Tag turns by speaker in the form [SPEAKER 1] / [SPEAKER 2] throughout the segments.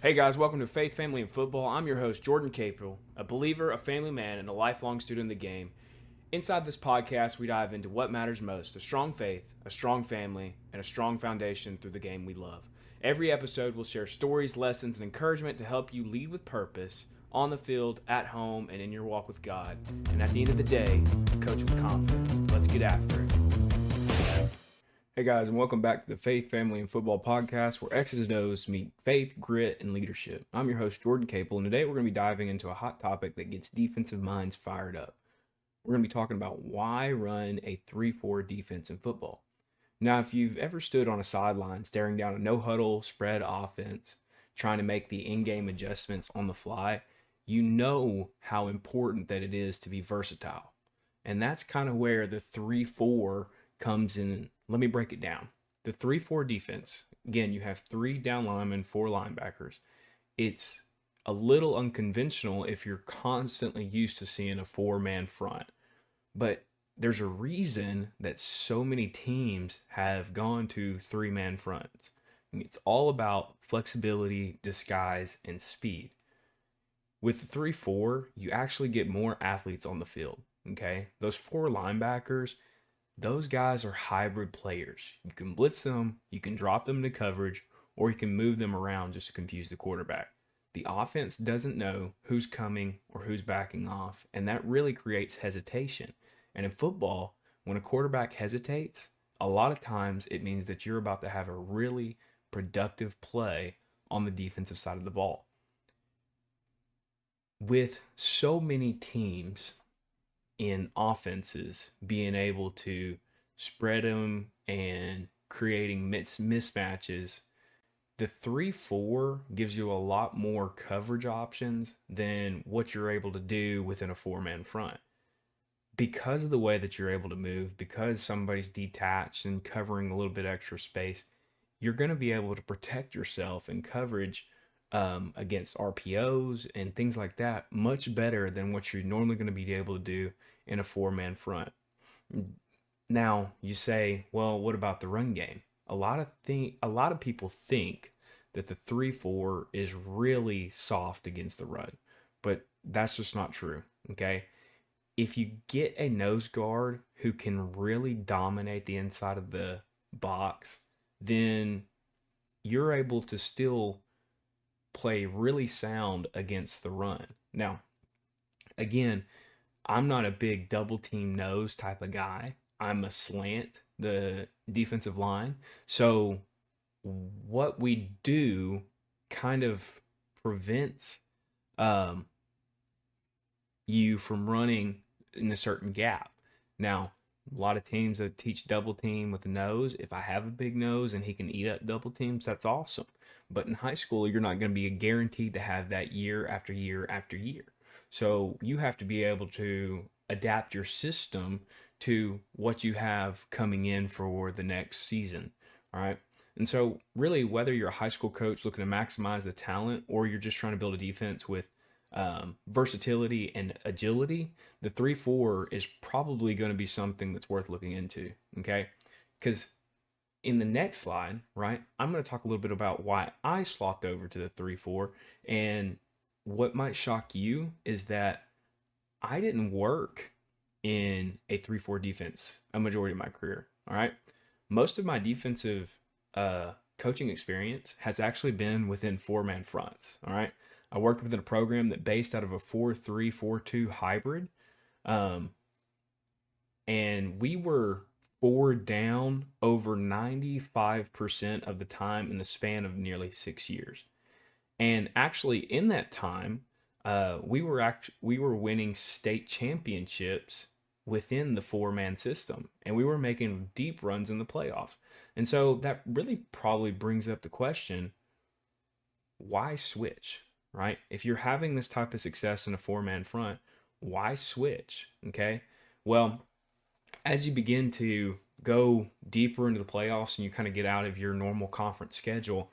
[SPEAKER 1] Hey guys, welcome to Faith, Family, and Football. I'm your host, Jordan Capel, a believer, a family man, and a lifelong student of the game. Inside this podcast, we dive into what matters most: a strong faith, a strong family, and a strong foundation through the game we love. Every episode will share stories, lessons, and encouragement to help you lead with purpose on the field, at home, and in your walk with God. And at the end of the day, coach with confidence. Let's get after it. Hey guys, and welcome back to the Faith, Family, and Football podcast, where X's and O's meet faith, grit, and leadership. I'm your host, Jordan Capel, and today we're going to be diving into a hot topic that gets defensive minds fired up. We're going to be talking about why run a 3-4 defense in football. Now, if you've ever stood on a sideline staring down a no-huddle spread offense, trying to make the in-game adjustments on the fly, you know how important that it is to be versatile. And that's kind of where the 3-4 comes in. Let me break it down. The 3-4 defense, again, you have 3 down linemen, 4 linebackers. It's a little unconventional if you're constantly used to seeing a 4-man front. But there's a reason that so many teams have gone to 3-man fronts. It's all about flexibility, disguise, and speed. With the 3-4, you actually get more athletes on the field, okay? Those 4 linebackers, those guys are hybrid players. You can blitz them, you can drop them into coverage, or you can move them around just to confuse the quarterback. The offense doesn't know who's coming or who's backing off, and that really creates hesitation. And in football, when a quarterback hesitates, a lot of times it means that you're about to have a really productive play on the defensive side of the ball. With so many teams in offenses being able to spread them and creating mismatches, the 3-4 gives you a lot more coverage options than what you're able to do within a 4-man front. Because of the way that you're able to move, because somebody's detached and covering a little bit extra space, you're going to be able to protect yourself in coverage against RPOs and things like that much better than what you're normally going to be able to do in a 4-man front. Now, you say, well, what about the run game? A lot of people think that the 3-4 is really soft against the run, but that's just not true, okay? If you get a nose guard who can really dominate the inside of the box, then you're able to still play really sound against the run. Now, again, I'm not a big double team nose type of guy. I'm a slant, the defensive line. So what we do kind of prevents you from running in a certain gap. Now, a lot of teams that teach double team with a nose, if I have a big nose and he can eat up double teams, that's awesome. But in high school, you're not going to be guaranteed to have that year after year after year. So you have to be able to adapt your system to what you have coming in for the next season. All right. And so really, whether you're a high school coach looking to maximize the talent or you're just trying to build a defense with versatility and agility, the 3-4 is probably going to be something that's worth looking into. Okay. Because in the next slide, right, I'm going to talk a little bit about why I swapped over to the 3-4. And what might shock you is that I didn't work in a 3-4 defense a majority of my career. All right. Most of my defensive coaching experience has actually been within 4-man fronts. All right. I worked within a program that based out of a 4-3, 4-2 hybrid. And we were 4 down over 95% of the time in the span of nearly 6 years. And actually in that time, we were winning state championships within the 4-man system, and we were making deep runs in the playoffs. And so that really probably brings up the question, why switch, right? If you're having this type of success in a 4-man front, why switch? Okay. Well, as you begin to go deeper into the playoffs and you kind of get out of your normal conference schedule,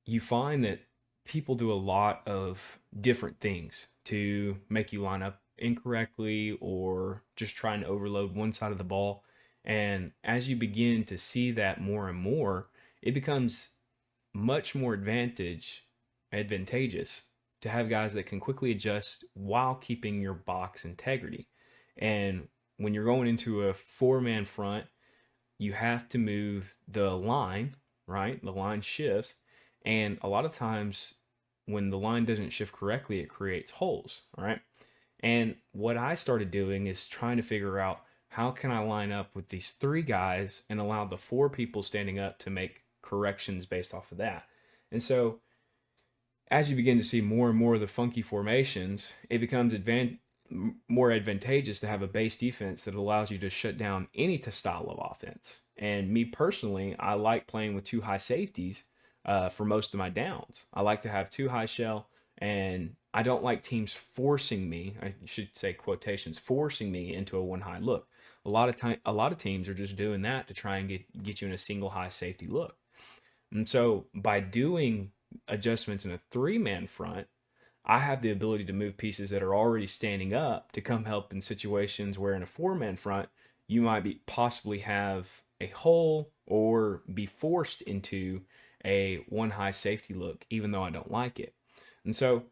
[SPEAKER 1] you find that people do a lot of different things to make you line up incorrectly or just trying to overload one side of the ball. And as you begin to see that more and more, it becomes much more advantageous to have guys that can quickly adjust while keeping your box integrity. And when you're going into a four-man front, you have to move the line, right? The line shifts. And a lot of times when the line doesn't shift correctly, it creates holes, all right? And what I started doing is trying to figure out how can I line up with these three guys and allow the four people standing up to make corrections based off of that. And so as you begin to see more and more of the funky formations, it becomes more advantageous to have a base defense that allows you to shut down any style of offense. And me personally, I like playing with two high safeties for most of my downs. I like to have two high shell, and I don't like teams forcing me, I should say quotations, forcing me into a one high look. A lot of teams are just doing that to try and get you in a single high safety look. And so by doing adjustments in a three-man front, I have the ability to move pieces that are already standing up to come help in situations where in a four-man front, you might possibly have a hole or be forced into a one high safety look, even though I don't like it. And so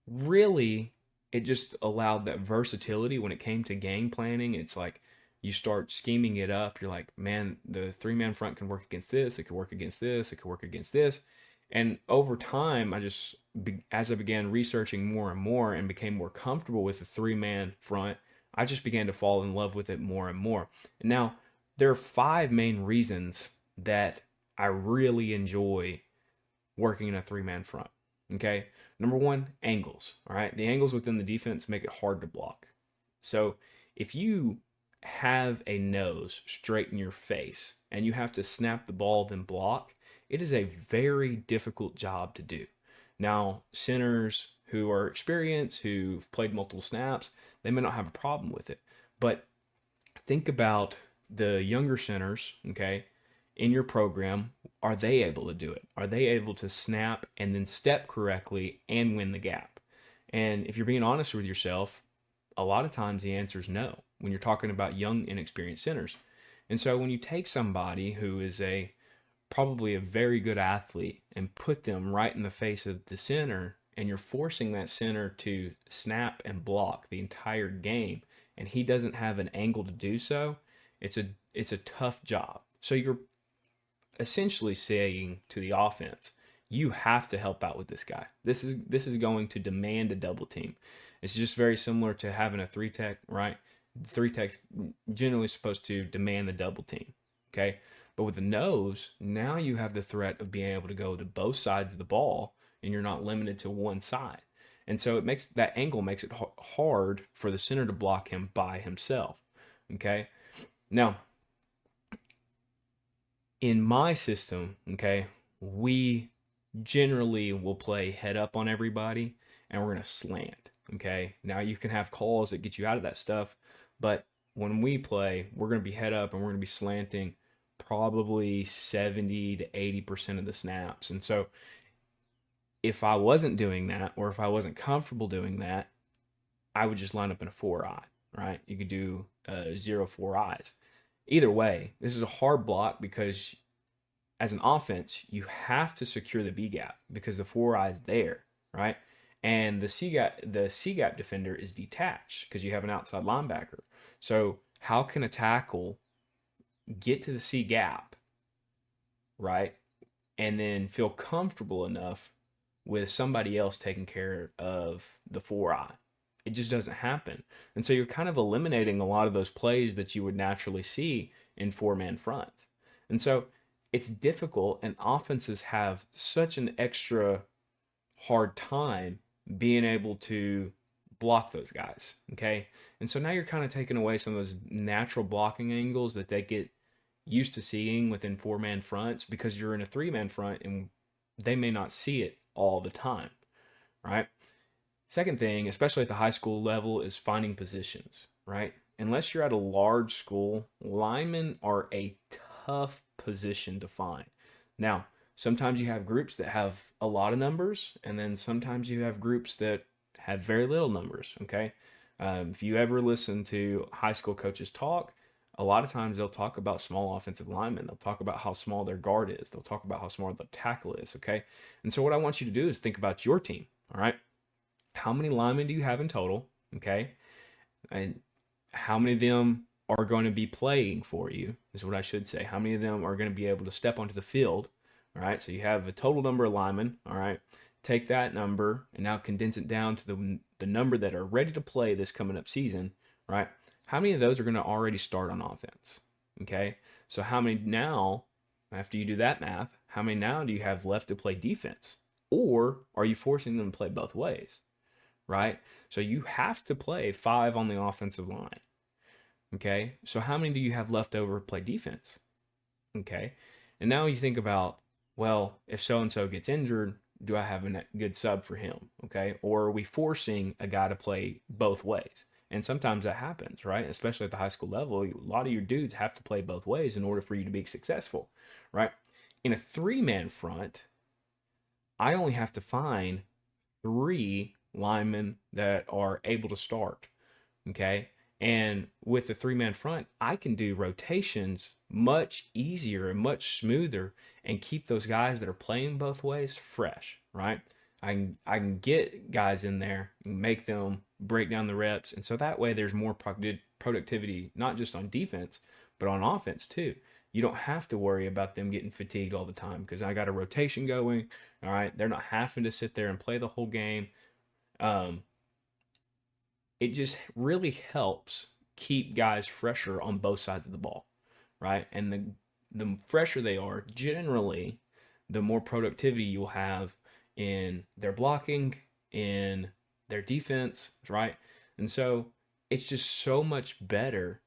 [SPEAKER 1] really, it just allowed that versatility when it came to game planning. It's like you start scheming it up. You're like, man, the three-man front can work against this. It could work against this. It could work against this. And over time, as I began researching more and more and became more comfortable with the three-man front, I just began to fall in love with it more and more. And now, there are 5 main reasons that I really enjoy working in a three-man front. Okay? Number 1, angles. All right? The angles within the defense make it hard to block. So, if you have a nose straight in your face and you have to snap the ball then block, it is a very difficult job to do. Now, centers who are experienced, who've played multiple snaps, they may not have a problem with it. But think about the younger centers, okay, in your program. Are they able to do it? Are they able to snap and then step correctly and win the gap? And if you're being honest with yourself, a lot of times the answer is no when you're talking about young, inexperienced centers. And so when you take somebody who is probably a very good athlete and put them right in the face of the center, and you're forcing that center to snap and block the entire game, and he doesn't have an angle to do so, it's a tough job. So you're essentially saying to the offense, you have to help out with this guy. This is going to demand a double team. It's just very similar to having a 3-tech, right? The 3-tech's generally supposed to demand the double team, okay? But with the nose, now you have the threat of being able to go to both sides of the ball, and you're not limited to one side. And so that angle makes it hard for the center to block him by himself, okay? Now, in my system, okay, we generally will play head up on everybody, and we're going to slant, okay? Now, you can have calls that get you out of that stuff, but when we play, we're going to be head up, and we're going to be slanting probably 70 to 80% of the snaps. And so if I wasn't doing that, or if I wasn't comfortable doing that, I would just line up in a 4-eye, right? You could do 0-4 eyes. Either way, this is a hard block because as an offense, you have to secure the B gap because the 4-eye is there, right? And the C gap defender is detached because you have an outside linebacker. So how can a tackle get to the C gap, right, and then feel comfortable enough with somebody else taking care of the 4-eye? It just doesn't happen. And so you're kind of eliminating a lot of those plays that you would naturally see in 4-man fronts. And so it's difficult, and offenses have such an extra hard time being able to block those guys, okay? And so now you're kind of taking away some of those natural blocking angles that they get used to seeing within 4-man fronts because you're in a 3-man front and they may not see it all the time, right? Second thing, especially at the high school level, is finding positions, right? Unless you're at a large school, linemen are a tough position to find. Now, sometimes you have groups that have a lot of numbers, and then sometimes you have groups that have very little numbers, okay? If you ever listen to high school coaches talk, a lot of times they'll talk about small offensive linemen. They'll talk about how small their guard is. They'll talk about how small the tackle is, okay? And so what I want you to do is think about your team, all right? How many linemen do you have in total, okay? And how many of them are going to be playing for you, is what I should say. How many of them are going to be able to step onto the field, all right? So you have a total number of linemen, all right? Take that number and now condense it down to the number that are ready to play this coming up season, right? How many of those are going to already start on offense? Okay. So how many now, after you do that math, how many now do you have left to play defense? Or are you forcing them to play both ways? Right? So you have to play 5 on the offensive line. Okay. So how many do you have left over to play defense? Okay. And now you think about, well, if so and so gets injured, do I have a good sub for him? Okay. Or are we forcing a guy to play both ways? And sometimes that happens, right? Especially at the high school level, a lot of your dudes have to play both ways in order for you to be successful, right? In a 3-man front, I only have to find 3 linemen that are able to start, okay? And with the 3-man front, I can do rotations much easier and much smoother and keep those guys that are playing both ways fresh, right? I can get guys in there and make them break down the reps. And so that way there's more productivity, not just on defense, but on offense too. You don't have to worry about them getting fatigued all the time because I got a rotation going. All right. They're not having to sit there and play the whole game. It just really helps keep guys fresher on both sides of the ball, right? And the fresher they are, generally, the more productivity you'll have in their blocking, in their defense, right? And so it's just so much better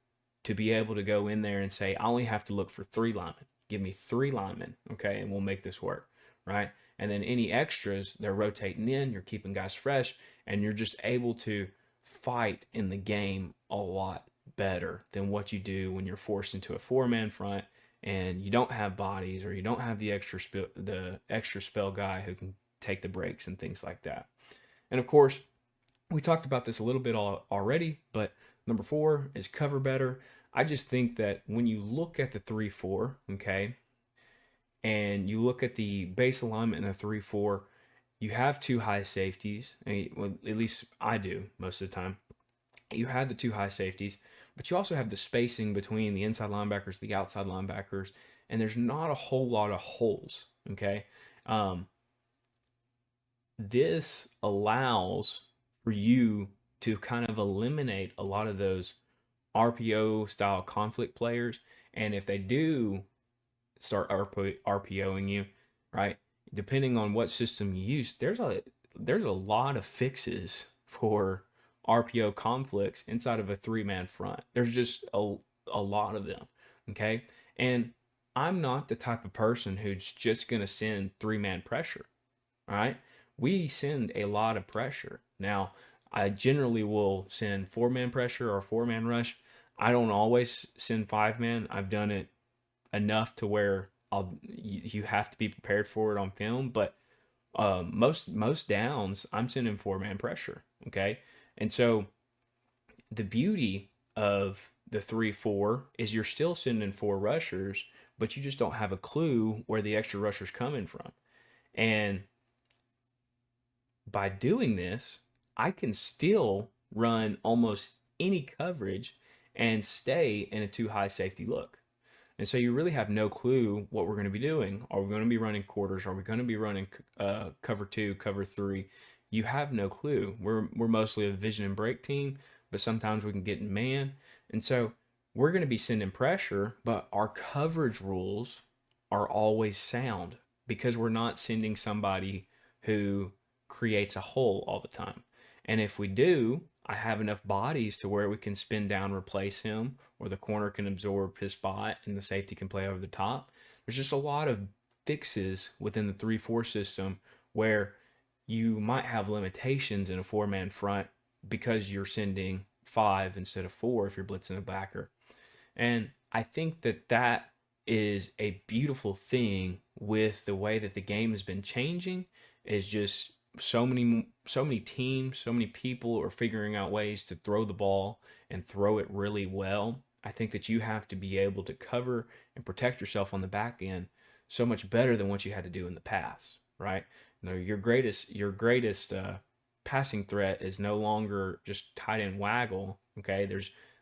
[SPEAKER 1] to be able to go in there and say, I only have to look for 3 linemen. Give me 3 linemen, okay, and we'll make this work, right? And then any extras, they're rotating in, you're keeping guys fresh, and you're just able to fight in the game a lot better than what you do when you're forced into a 4-man front and you don't have bodies or you don't have the extra spell guy who can take the breaks and things like that. And of course, we talked about this a little bit already, but number 4 is cover better. I just think that when you look at the 3-4, okay, and you look at the base alignment in the 3-4, you have 2 high safeties. Well, at least I do most of the time. You have the 2 high safeties, but you also have the spacing between the inside linebackers, the outside linebackers, and there's not a whole lot of holes, okay? This allows for you to kind of eliminate a lot of those RPO style conflict players. And if they do start RPOing you, right? Depending on what system you use, there's a lot of fixes for RPO conflicts inside of a 3-man front. There's just a lot of them, okay? And I'm not the type of person who's just going to send 3-man pressure, all right? We send a lot of pressure. Now, I generally will send 4-man pressure or 4-man rush. I don't always send 5-man. I've done it enough to where you have to be prepared for it on film, but most downs I'm sending 4-man pressure, okay? And so the beauty of the 3-4 is you're still sending 4 rushers, but you just don't have a clue where the extra rusher's coming from. And by doing this, I can still run almost any coverage and stay in a 2 high safety look. And so you really have no clue what we're going to be doing. Are we going to be running quarters? Are we going to be running cover 2, cover 3? You have no clue. We're mostly a vision and break team, but sometimes we can get in man. And so we're going to be sending pressure, but our coverage rules are always sound because we're not sending somebody who creates a hole all the time. And if we do, I have enough bodies to where we can spin down, replace him, or the corner can absorb his spot and the safety can play over the top. There's just a lot of fixes within the 3-4 system where you might have limitations in a 4-man front because you're sending 5 instead of 4 if you're blitzing a backer. And I think that is a beautiful thing with the way that the game has been changing, is just so many teams, so many people are figuring out ways to throw the ball and throw it really well. I think that you have to be able to cover and protect yourself on the back end so much better than what you had to do in the past, right? Your greatest passing threat is no longer just tight end waggle. Okay,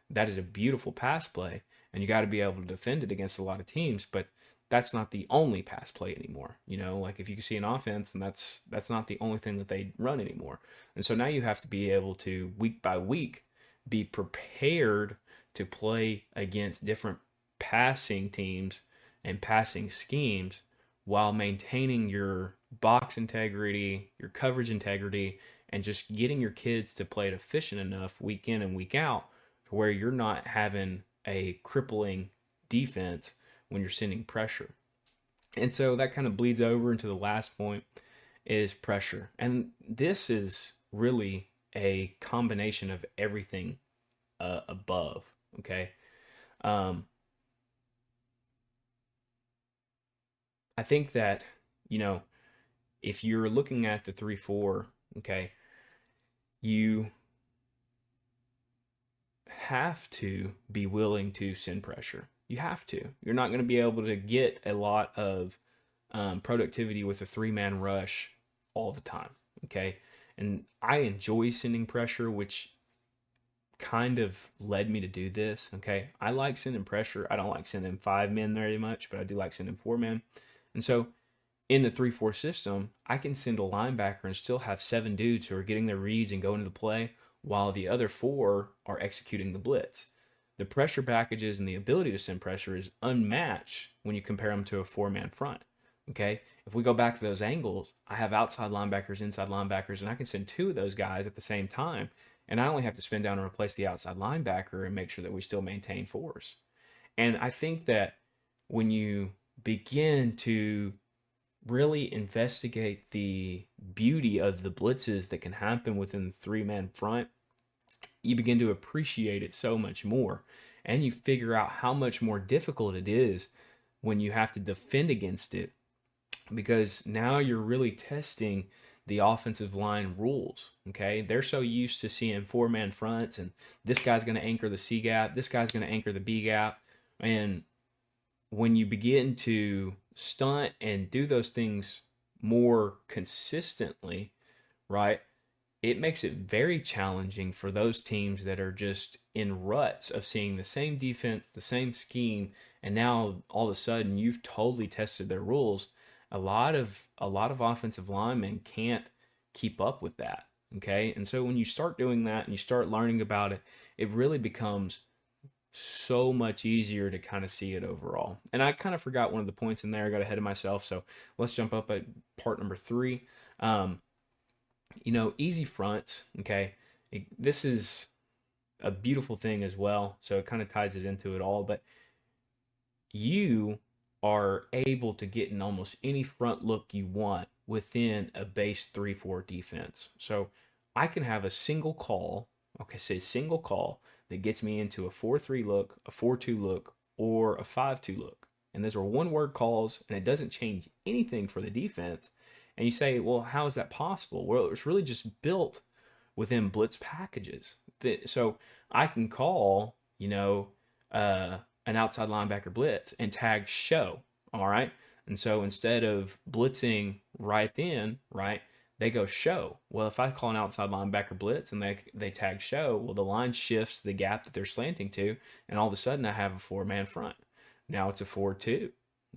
[SPEAKER 1] that is a beautiful pass play, and you got to be able to defend it against a lot of teams. But that's not the only pass play anymore. Like if you can see an offense, and that's not the only thing that they run anymore. And so now you have to be able to week by week be prepared to play against different passing teams and passing schemes while maintaining your box integrity, your coverage integrity, and just getting your kids to play it efficient enough week in and week out to where you're not having a crippling defense when you're sending pressure. And so that kind of bleeds over into the last point is pressure. And this is really a combination of everything above, okay? Um, I think that, you know, if you're looking at the 3-4, okay, you have to be willing to send pressure. You have to. You're not going to be able to get a lot of productivity with a 3-man rush all the time, okay? And I enjoy sending pressure, which kind of led me to do this, okay? I like sending pressure. I don't like sending 5 men very much, but I do like sending 4 men. And so in the 3-4 system, I can send a linebacker and still have 7 dudes who are getting their reads and going to the play while the other 4 are executing the blitz. The pressure packages and the ability to send pressure is unmatched when you compare them to a 4-man front. Okay, if we go back to those angles, I have outside linebackers, inside linebackers, and I can send 2 of those guys at the same time, and I only have to spin down and replace the outside linebacker and make sure that we still maintain force. And I think that when you begin to really investigate the beauty of the blitzes that can happen within the 3-man front, you begin to appreciate it so much more. And you figure out how much more difficult it is when you have to defend against it, because now you're really testing the offensive line rules. Okay, they're so used to seeing 4-man fronts, and this guy's going to anchor the C gap, this guy's going to anchor the B gap, and when you begin to stunt and do those things more consistently, right, it makes it very challenging for those teams that are just in ruts of seeing the same defense, the same scheme, and now all of a sudden you've totally tested their rules. A lot of offensive linemen can't keep up with that. Okay, and so when you start doing that and you start learning about it, it really becomes so much easier to kind of see it overall. And I kind of forgot one of the points in there. I got ahead of myself. So let's jump up at part number 3. Easy fronts. Okay. This is a beautiful thing as well. So it kind of ties it into it all. But you are able to get in almost any front look you want within a base 3-4 defense. So I can have a single call. Okay. Say single call that gets me into a 4-3 look, a 4-2 look, or a 5-2 look. And those are one-word calls, and it doesn't change anything for the defense. And you say, well, how is that possible? Well, it's really just built within blitz packages. So I can call, an outside linebacker blitz and tag show, all right? And so instead of blitzing right then, right, they go show. Well, if I call an outside linebacker blitz and they tag show, well, the line shifts the gap that they're slanting to, and all of a sudden I have a 4-man front. Now it's a 4-2,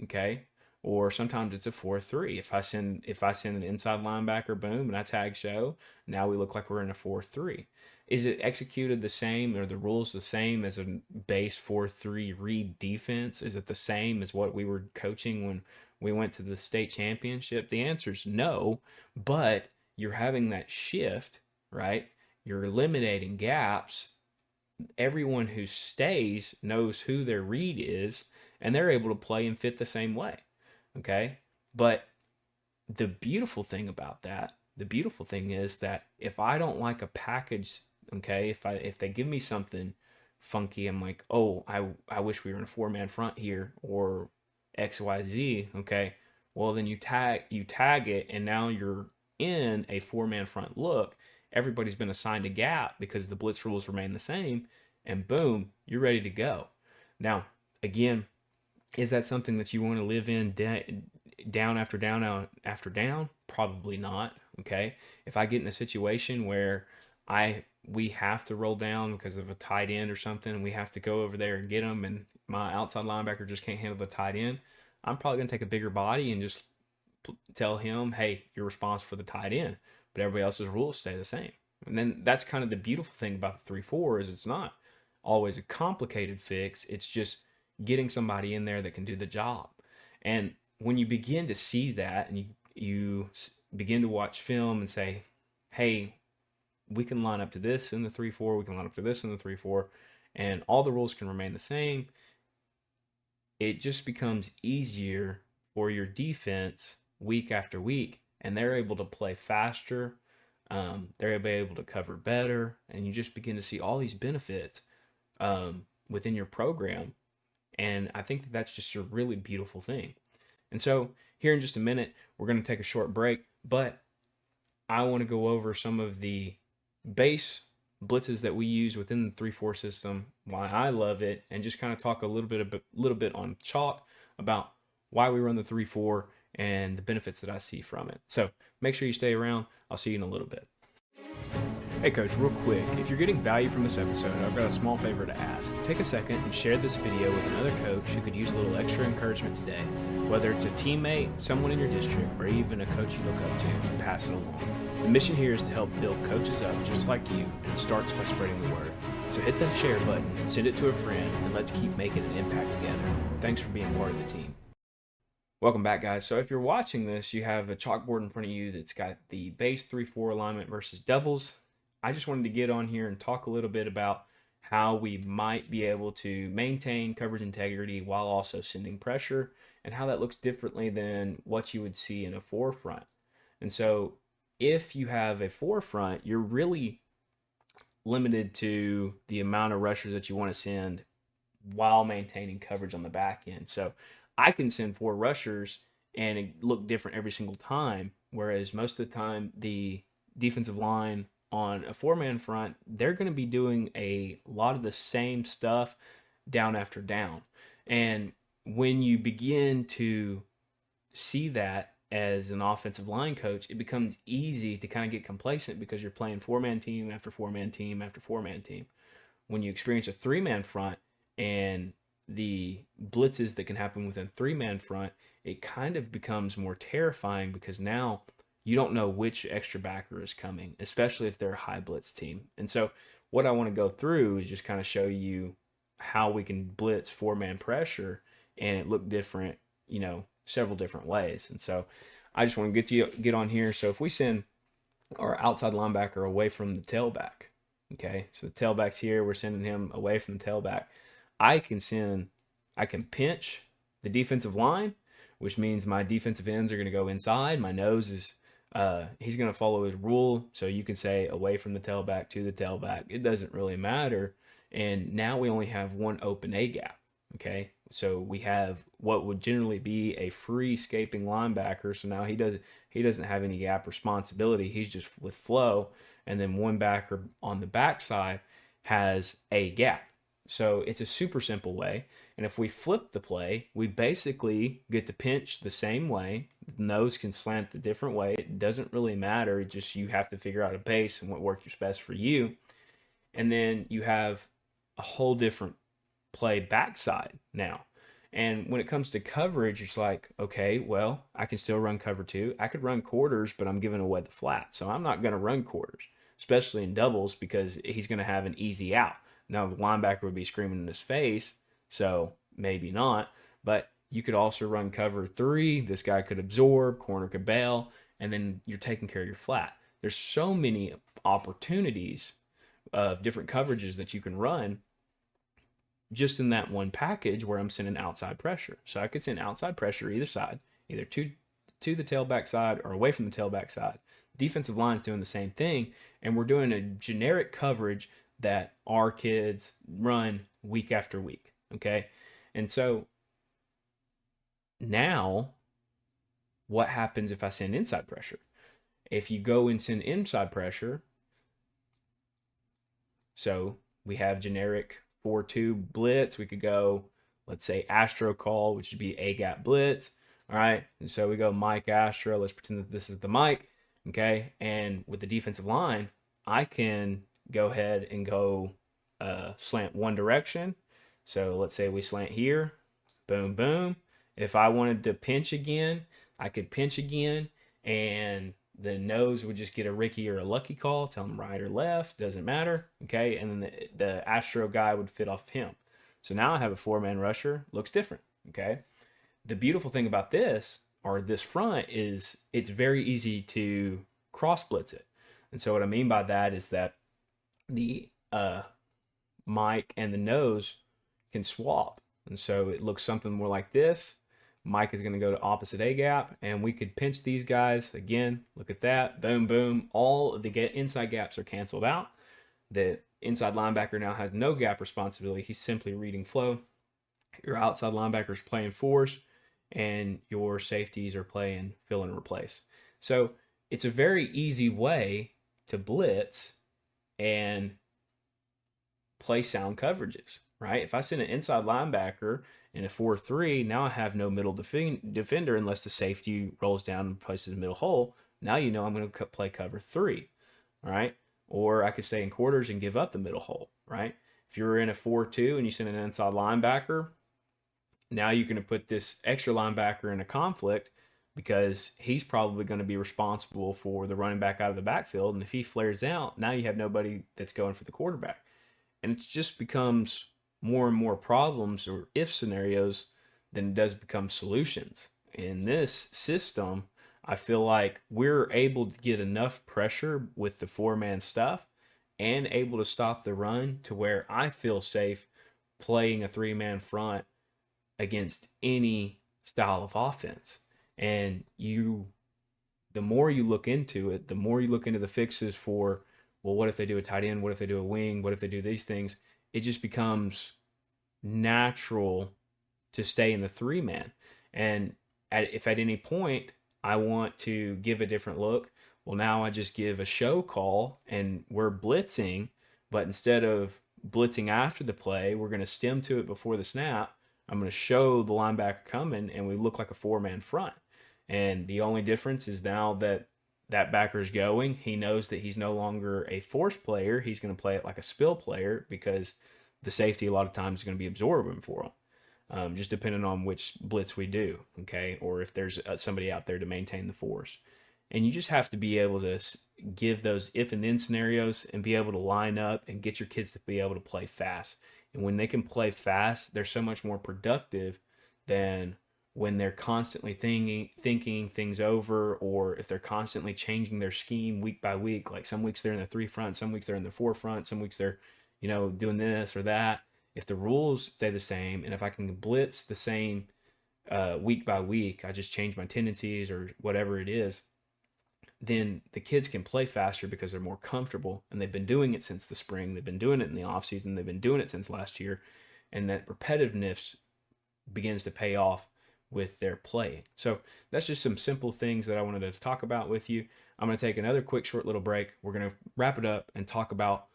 [SPEAKER 1] okay? Or sometimes it's a 4-3. If I send an inside linebacker boom and I tag show, now we look like we're in a 4-3. Is it executed the same, or the rules the same as a base 4-3 read defense? Is it the same as what we were coaching when we went to the state championship? The answer is no, but you're having that shift, right? You're eliminating gaps. Everyone who stays knows who their read is, and they're able to play and fit the same way, okay? But the beautiful thing is that if I don't like a package, okay, if they give me something funky, I'm like, oh, I wish we were in a 4-man front here, or XYZ, okay, well then you tag it, and now you're in a 4-man front look. Everybody's been assigned a gap because the blitz rules remain the same, and boom, you're ready to go. Now, again, is that something that you want to live in down after down after down? Probably not. Okay. If I get in a situation where we have to roll down because of a tight end or something, and we have to go over there and get them, and my outside linebacker just can't handle the tight end, I'm probably going to take a bigger body and just tell him, hey, you're responsible for the tight end, but everybody else's rules stay the same. And then that's kind of the beautiful thing about the 3-4 is it's not always a complicated fix. It's just getting somebody in there that can do the job. And when you begin to see that and you begin to watch film and say, hey, we can line up to this in the 3-4, we can line up to this in the 3-4, and all the rules can remain the same, it just becomes easier for your defense week after week, and they're able to play faster, they're able to cover better, and you just begin to see all these benefits within your program. And I think that's just a really beautiful thing. And so here in just a minute, we're going to take a short break, but I want to go over some of the base blitzes that we use within the 3-4 system, why I love it, and just kind of talk a little bit on chalk about why we run the 3-4 and the benefits that I see from it. So make sure you stay around. I'll see you in a little bit. Hey coach, real quick, if you're getting value from this episode, I've got a small favor to ask. Take a second and share this video with another coach who could use a little extra encouragement today. Whether it's a teammate, someone in your district, or even a coach you look up to, pass it along. The mission here is to help build coaches up just like you, and it starts by spreading the word. So hit that share button, send it to a friend, and let's keep making an impact together. Thanks for being part of the team. Welcome back, guys. So if you're watching this, you have a chalkboard in front of you that's got the base 3-4 alignment versus doubles. I just wanted to get on here and talk a little bit about how we might be able to maintain coverage integrity while also sending pressure, and how that looks differently than what you would see in a forefront. And so if you have a forefront, you're really limited to the amount of rushers that you want to send while maintaining coverage on the back end. So I can send 4 rushers and it look different every single time, whereas most of the time the defensive line on a 4-man front, they're going to be doing a lot of the same stuff down after down. And when you begin to see that as an offensive line coach, it becomes easy to kind of get complacent because you're playing 4-man team after 4-man team after 4-man team. When you experience a 3-man front and the blitzes that can happen within 3-man front, it kind of becomes more terrifying because now you don't know which extra backer is coming, especially if they're a high blitz team. And so what I want to go through is just kind of show you how we can blitz 4-man pressure and it look different, several different ways. And so I just want to get on here. So if we send our outside linebacker away from the tailback, okay, so the tailback's here, we're sending him away from the tailback. I can pinch the defensive line, which means my defensive ends are going to go inside. My nose is, he's going to follow his rule. So you can say away from the tailback to the tailback. It doesn't really matter. And now we only have one open A gap. Okay. So we have what would generally be a free escaping linebacker. So now he doesn't have any gap responsibility. He's just with flow. And then one backer on the backside has a gap. So it's a super simple way. And if we flip the play, we basically get to pinch the same way. The nose can slant the different way. It doesn't really matter. It just, you have to figure out a base and what works best for you. And then you have a whole different play backside now. And when it comes to coverage, it's like, okay, well, I can still run cover 2. I could run quarters, but I'm giving away the flat. So I'm not going to run quarters, especially in doubles, because he's going to have an easy out. Now, the linebacker would be screaming in his face, so maybe not. But you could also run cover 3. This guy could absorb, corner could bail, and then you're taking care of your flat. There's so many opportunities of different coverages that you can run just in that one package where I'm sending outside pressure. So I could send outside pressure either side, either to the tailback side or away from the tailback side. Defensive line's doing the same thing, and we're doing a generic coverage that our kids run week after week, okay? And so now what happens if I send inside pressure? If you go and send inside pressure, so we have generic 4-2 blitz. We could go, let's say, Astro call, which would be A gap blitz. All right. And so we go Mike Astro. Let's pretend that this is the Mike. Okay. And with the defensive line, I can go ahead and go slant one direction. So let's say we slant here. Boom, boom. If I wanted to pinch again, I could pinch again, and the nose would just get a Ricky or a Lucky call, tell him right or left, doesn't matter. Okay. And then the Astro guy would fit off him. So now I have a 4-man rusher, looks different. Okay. The beautiful thing about this, or this front, is it's very easy to cross blitz it. And so what I mean by that is that the Mike and the nose can swap. And so it looks something more like this. Mike is going to go to opposite A gap, and we could pinch these guys. Again, look at that. Boom, boom. All of the inside gaps are canceled out. The inside linebacker now has no gap responsibility. He's simply reading flow. Your outside linebacker is playing force, and your safeties are playing fill and replace. So it's a very easy way to blitz and play sound coverages, right? If I send an inside linebacker in a 4-3, now I have no middle defender unless the safety rolls down and places the middle hole. Now you know I'm going to play cover 3, all right? Or I could stay in quarters and give up the middle hole, right? If you're in a 4-2 and you send an inside linebacker, now you're going to put this extra linebacker in a conflict because he's probably going to be responsible for the running back out of the backfield. And if he flares out, now you have nobody that's going for the quarterback. And it just becomes more and more problems or if scenarios than it does become solutions. In this system, I feel like we're able to get enough pressure with the 4-man stuff and able to stop the run to where I feel safe playing a 3-man front against any style of offense. And the more you look into it, the more you look into the fixes for, well, what if they do a tight end? What if they do a wing? What if they do these things? It just becomes natural to stay in the 3-man. And if at any point I want to give a different look, well, now I just give a show call and we're blitzing, but instead of blitzing after the play, we're going to stem to it before the snap. I'm going to show the linebacker coming and we look like a 4-man front. And the only difference is now that backer's going, he knows that he's no longer a force player. He's going to play it like a spill player because the safety a lot of times is going to be absorbing for him, just depending on which blitz we do, okay, or if there's somebody out there to maintain the force. And you just have to be able to give those if and then scenarios and be able to line up and get your kids to be able to play fast. And when they can play fast, they're so much more productive than when they're constantly thinking things over, or if they're constantly changing their scheme week by week. Like some weeks they're in the 3 front, some weeks they're in the 4 front, some weeks they're, doing this or that. If the rules stay the same, and if I can blitz the same week by week, I just change my tendencies or whatever it is, then the kids can play faster because they're more comfortable, and they've been doing it since the spring. They've been doing it in the offseason. They've been doing it since last year, and that repetitiveness begins to pay off with their play. So that's just some simple things that I wanted to talk about with you. I'm going to take another quick short little break. We're going to wrap it up and talk about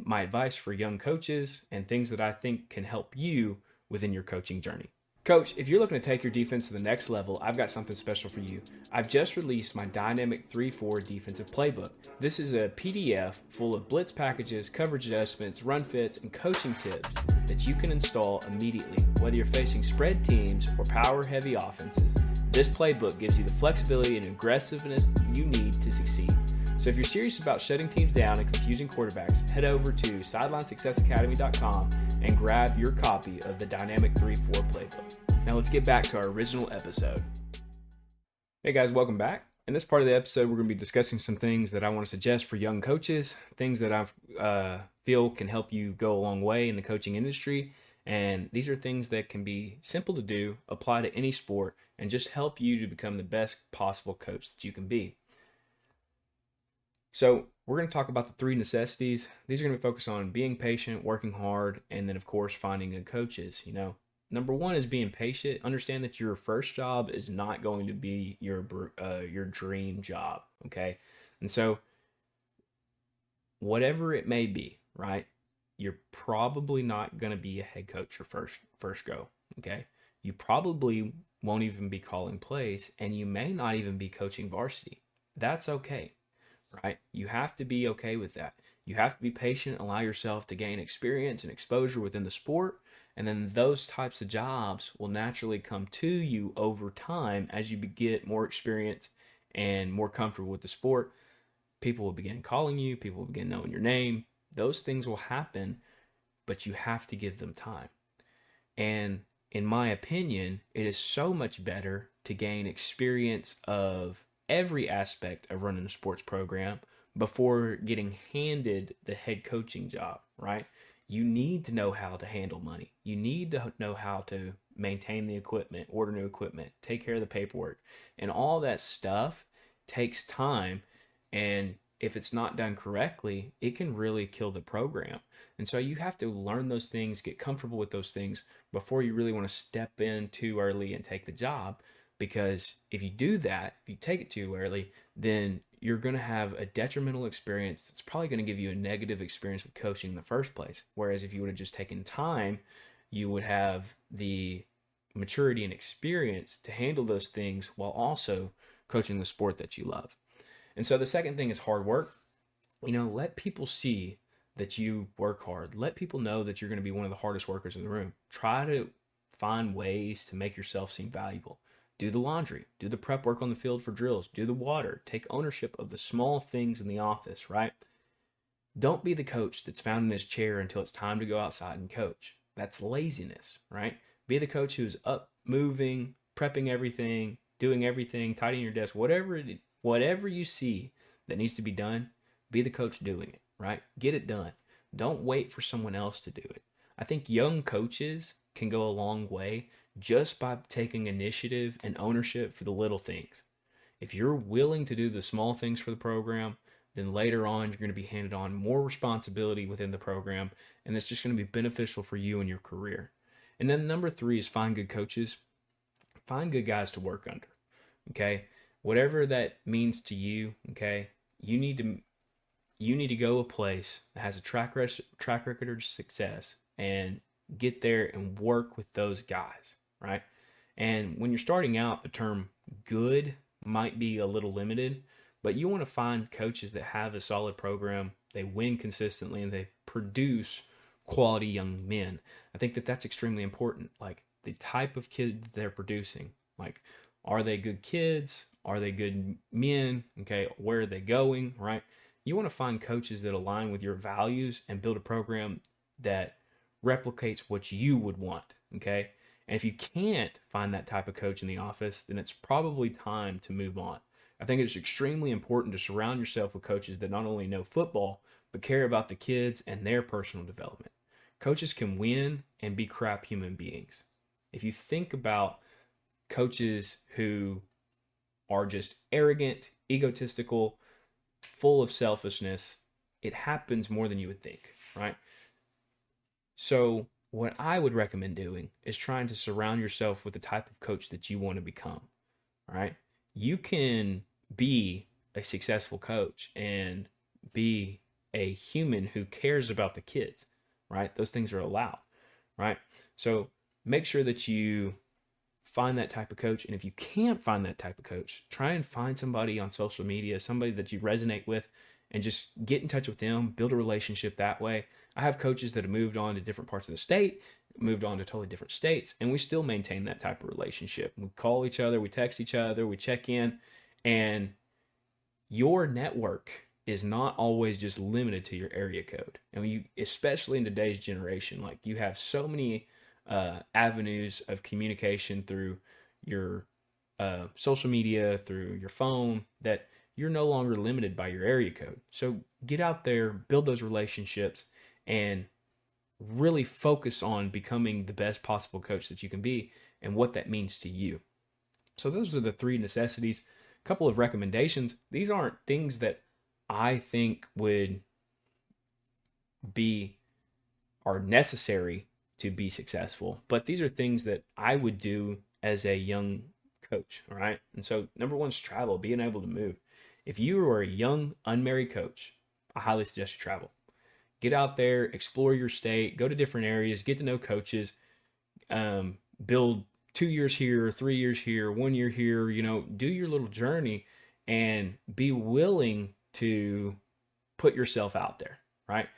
[SPEAKER 1] my advice for young coaches and things that I think can help you within your coaching journey. Coach, if you're looking to take your defense to the next level, I've got something special for you. I've just released my Dynamic 3-4 defensive playbook. This is a PDF full of blitz packages, coverage adjustments, run fits, and coaching tips that you can install immediately, whether you're facing spread teams or power-heavy offenses. This playbook gives you the flexibility and aggressiveness you need to succeed. So if you're serious about shutting teams down and confusing quarterbacks, head over to SidelineSuccessAcademy.com and grab your copy of the Dynamic 3-4 playbook. Now let's get back to our original episode. Hey guys, welcome back. In this part of the episode, we're going to be discussing some things that I want to suggest for young coaches, things that I feel can help you go a long way in the coaching industry. And these are things that can be simple to do, apply to any sport, and just help you to become the best possible coach that you can be. So we're going to talk about the 3 necessities. These are going to be focused on being patient, working hard, and then of course finding good coaches. Number 1 is being patient. Understand that your first job is not going to be your dream job, okay? And so whatever it may be, right? you're probably not going to be a head coach your first go, okay? You probably won't even be calling plays, and you may not even be coaching varsity. That's okay, right? You have to be okay with that. You have to be patient, allow yourself to gain experience and exposure within the sport, and then those types of jobs will naturally come to you over time as you get more experience and more comfortable with the sport. People will begin calling you, people will begin knowing your name. Those things will happen, but you have to give them time. And in my opinion, it is so much better to gain experience of every aspect of running a sports program before getting handed the head coaching job, right? You need to know how to handle money. You need to know how to maintain the equipment, order new equipment, take care of the paperwork. And all that stuff takes time. And if it's not done correctly, it can really kill the program. And so you have to learn those things, get comfortable with those things before you really want to step in too early and take the job. Because if you do that, if you take it too early, then you're going to have a detrimental experience that's probably going to give you a negative experience with coaching in the first place. Whereas if you would have just taken time, you would have the maturity and experience to handle those things while also coaching the sport that you love. And so the second thing is hard work. Let people see that you work hard. Let people know that you're going to be one of the hardest workers in the room. Try to find ways to make yourself seem valuable. Do the laundry, do the prep work on the field for drills, do the water, take ownership of the small things in the office, right? Don't be the coach that's found in his chair until it's time to go outside and coach. That's laziness, right? Be the coach who's up, moving, prepping everything, doing everything, tidying your desk, whatever you see that needs to be done, be the coach doing it, right? Get it done. Don't wait for someone else to do it. I think young coaches can go a long way just by taking initiative and ownership for the little things. If you're willing to do the small things for the program, then later on you're going to be handed on more responsibility within the program, and it's just going to be beneficial for you and your career. And then number 3 is find good coaches. Find good guys to work under. Okay? Whatever that means to you, okay? You need to go a place that has a track record of success and get there and work with those guys, right? And when you're starting out, the term good might be a little limited, but you want to find coaches that have a solid program, they win consistently, and they produce quality young men. I think that that's extremely important. Like the type of kids they're producing. Like, are they good kids? Are they good men? Okay, where are they going, right? You want to find coaches that align with your values and build a program that replicates what you would want, okay? And if you can't find that type of coach in the office, then it's probably time to move on. I think it's extremely important to surround yourself with coaches that not only know football, but care about the kids and their personal development. Coaches can win and be crap human beings. If you think about coaches who are just arrogant, egotistical, full of selfishness, it happens more than you would think, right? So what I would recommend doing is trying to surround yourself with the type of coach that you want to become, right? You can be a successful coach and be a human who cares about the kids, right? Those things are allowed, right? So make sure that you find that type of coach. And if you can't find that type of coach, try and find somebody on social media, somebody that you resonate with, and just get in touch with them, build a relationship that way. I have coaches that have moved on to different parts of the state, moved on to totally different states, and we still maintain that type of relationship. We call each other, we text each other, we check in, and your network is not always just limited to your area code. And you, especially in today's generation, like you have so many avenues of communication through your social media, through your phone, that you're no longer limited by your area code. So get out there, build those relationships, and really focus on becoming the best possible coach that you can be and what that means to you. So those are the 3 necessities. A couple of recommendations. These aren't things that I think are necessary to be successful, but these are things that I would do as a young coach, all right? And so number 1 is travel, being able to move. If you are a young, unmarried coach, I highly suggest you travel. Get out there, explore your state, go to different areas, get to know coaches, build 2 years here, 3 years here, 1 year here, do your little journey and be willing to put yourself out there, right?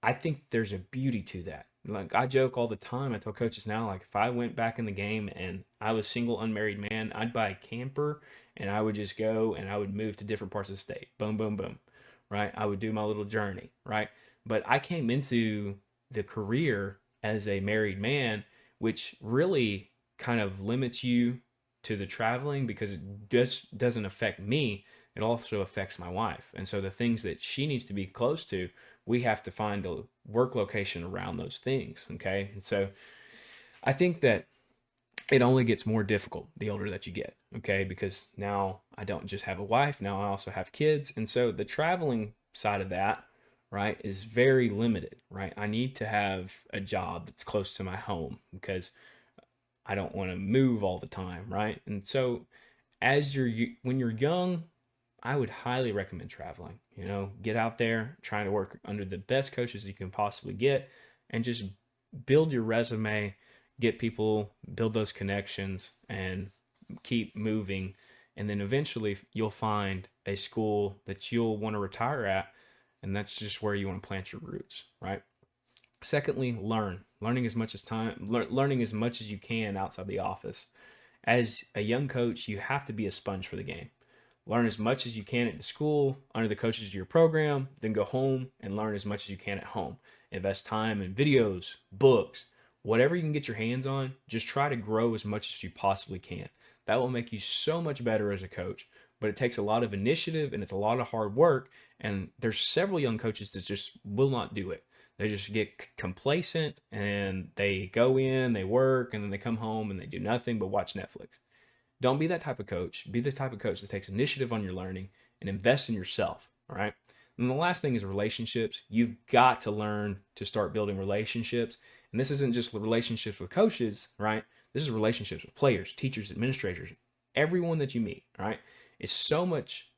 [SPEAKER 1] I think there's a beauty to that. Like I joke all the time. I tell coaches now, like if I went back in the game and I was single, unmarried man, I'd buy a camper and I would just go and I would move to different parts of the state. Boom, boom, boom. Right? I would do my little journey, right? But I came into the career as a married man, which really kind of limits you to the traveling because it just doesn't affect me. It also affects my wife. And so the things that she needs to be close to, we have to find a work location around those things. Okay. And so I think that it only gets more difficult the older that you get. Okay. Because now I don't just have a wife, now I also have kids. And so the traveling side of that, right, is very limited, right? I need to have a job that's close to my home because I don't want to move all the time, right? And so when you're young, I would highly recommend traveling. Get out there, try to work under the best coaches you can possibly get, and just build your resume, get people, build those connections, and keep moving. And then eventually you'll find a school that you'll want to retire at, and that's just where you want to plant your roots, right? Secondly, learning as much as you can outside the office. As a young coach, you have to be a sponge for the game. Learn as much as you can at the school, under the coaches of your program, then go home and learn as much as you can at home. Invest time in videos, books, whatever you can get your hands on. Just try to grow as much as you possibly can. That will make you so much better as a coach. But it takes a lot of initiative and it's a lot of hard work. And there's several young coaches that just will not do it. They just get complacent and they go in, they work, and then they come home and they do nothing but watch Netflix. Don't be that type of coach. Be the type of coach that takes initiative on your learning and invest in yourself. All right. And the last thing is relationships. You've got to learn to start building relationships. And this isn't just relationships with coaches, right? This is relationships with players, teachers, administrators, everyone that you meet. All right. It's so much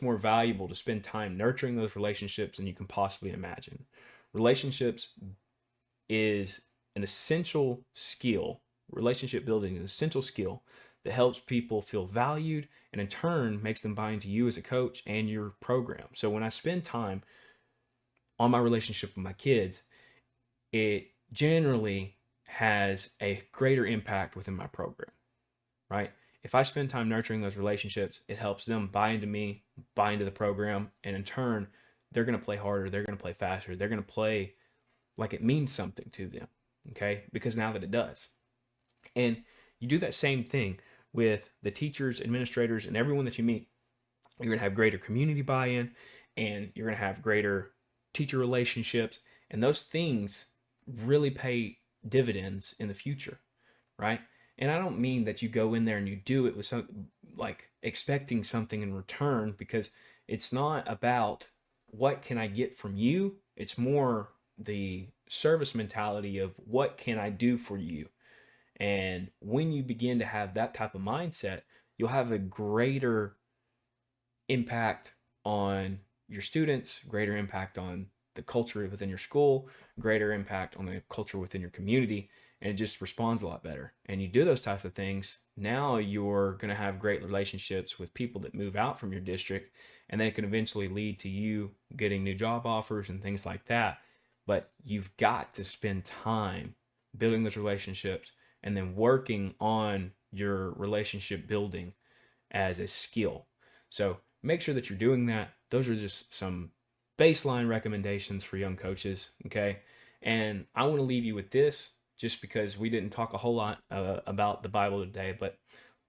[SPEAKER 1] more valuable to spend time nurturing those relationships than you can possibly imagine. Relationships is an essential skill. Relationship building is an essential skill that helps people feel valued and in turn makes them buy into you as a coach and your program. So when I spend time on my relationship with my kids, it generally has a greater impact within my program, right? If I spend time nurturing those relationships, it helps them buy into me, buy into the program, and in turn, they're going to play harder, they're going to play faster, they're going to play like it means something to them, okay? Because now that it does. And you do that same thing with the teachers, administrators, and everyone that you meet. You're going to have greater community buy-in, and you're going to have greater teacher relationships, and those things really pay dividends in the future, right? And I don't mean that you go in there and you do it with some like expecting something in return, because it's not about what can I get from you. It's more the service mentality of what can I do for you. And when you begin to have that type of mindset, you'll have a greater impact on your students, greater impact on the culture within your school, greater impact on the culture within your community, and it just responds a lot better. And you do those types of things, now you're going to have great relationships with people that move out from your district, and they can eventually lead to you getting new job offers and things like that. But you've got to spend time building those relationships and then working on your relationship building as a skill. So make sure that you're doing that. Those are just some baseline recommendations for young coaches, okay? And I want to leave you with this, just because we didn't talk a whole lot about the Bible today, but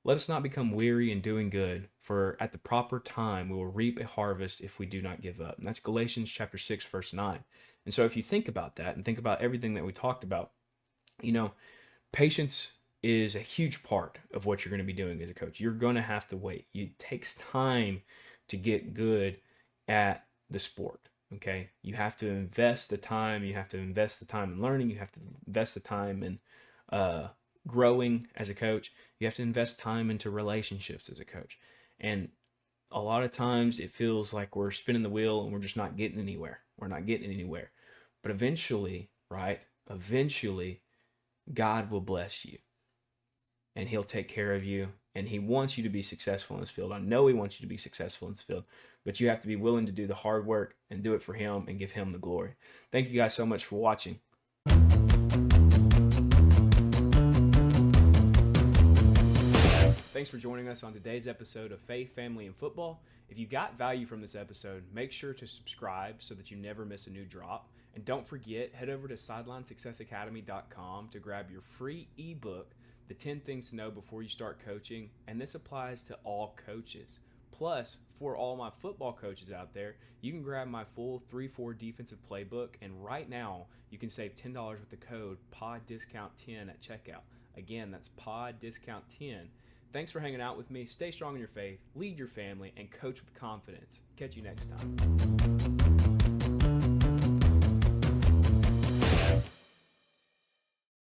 [SPEAKER 1] let us not become weary in doing good, for at the proper time we will reap a harvest if we do not give up. And that's Galatians chapter 6, verse 9. And so if you think about that and think about everything that we talked about, patience is a huge part of what you're going to be doing as a coach. You're going to have to wait. It takes time to get good at the sport, okay? You have to invest the time. You have to invest the time in learning. You have to invest the time in growing as a coach. You have to invest time into relationships as a coach. And a lot of times it feels like we're spinning the wheel and we're just not getting anywhere, we're not getting anywhere. But eventually, right? Eventually, God will bless you and he'll take care of you. And he wants you to be successful in this field. I know he wants you to be successful in this field, but you have to be willing to do the hard work and do it for him and give him the glory. Thank you guys so much for watching. Thanks for joining us on today's episode of Faith, Family, and Football. If you got value from this episode, make sure to subscribe so that you never miss a new drop. And don't forget, head over to sidelinesuccessacademy.com to grab your free ebook, The 10 Things to Know Before You Start Coaching. And this applies to all coaches. Plus, for all my football coaches out there, you can grab my full 3-4 defensive playbook. And right now, you can save $10 with the code PODDISCOUNT10 at checkout. Again, that's PODDISCOUNT10. Thanks for hanging out with me. Stay strong in your faith, lead your family, and coach with confidence. Catch you next time.